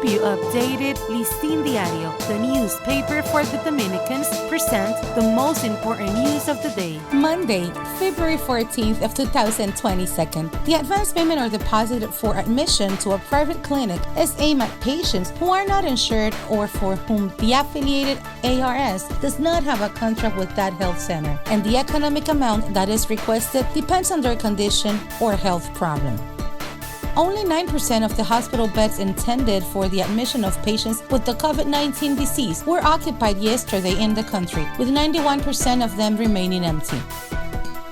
keep you updated, Listín Diario, the newspaper for the Dominicans, present the most important news of the day. Monday, February 14th of 2022. The advance payment or deposit for admission to a private clinic is aimed at patients who are not insured or for whom the affiliated ARS does not have a contract with that health center, and the economic amount that is requested depends on their condition or health problem. Only 9% of the hospital beds intended for the admission of patients with the COVID-19 disease were occupied yesterday in the country, with 91% of them remaining empty.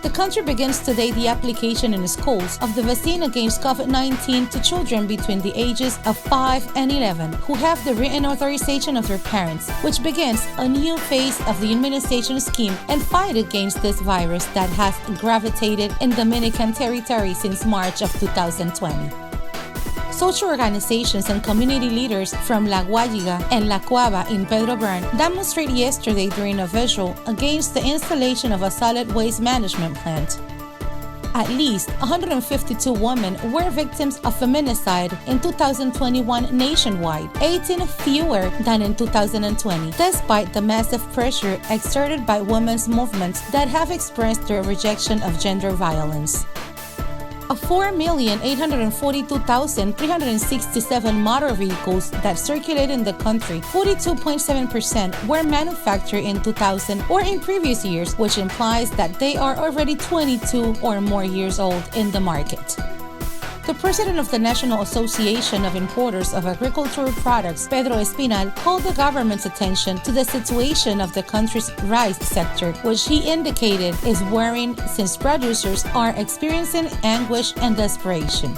The country begins today the application in schools of the vaccine against COVID-19 to children between the ages of 5 and 11 who have the written authorization of their parents, which begins a new phase of the immunization scheme and fight against this virus that has gravitated in Dominican territory since March of 2020. Social organizations and community leaders from La Guayiga and La Cuava in Pedro Bern demonstrated yesterday during a visual against the installation of a solid waste management plant. At least 152 women were victims of feminicide in 2021 nationwide, 18 fewer than in 2020, despite the massive pressure exerted by women's movements that have expressed their rejection of gender violence. Of 4,842,367 motor vehicles that circulate in the country, 42.7% were manufactured in 2000 or in previous years, which implies that they are already 22 or more years old in the market. The president of the National Association of Importers of Agricultural Products, Pedro Espinal, called the government's attention to the situation of the country's rice sector, which he indicated is worrying since producers are experiencing anguish and desperation.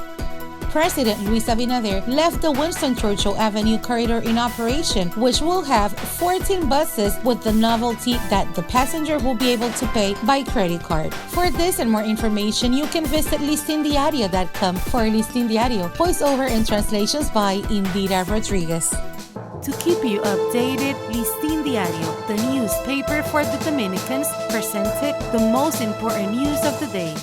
President Luis Abinader left the Winston Churchill Avenue corridor in operation, which will have 14 buses with the novelty that the passenger will be able to pay by credit card. For this and more information, you can visit listindiario.com. For Listín Diario, voiceover and translations by Indira Rodriguez. To keep you updated, Listín Diario, the newspaper for the Dominicans, presented the most important news of the day.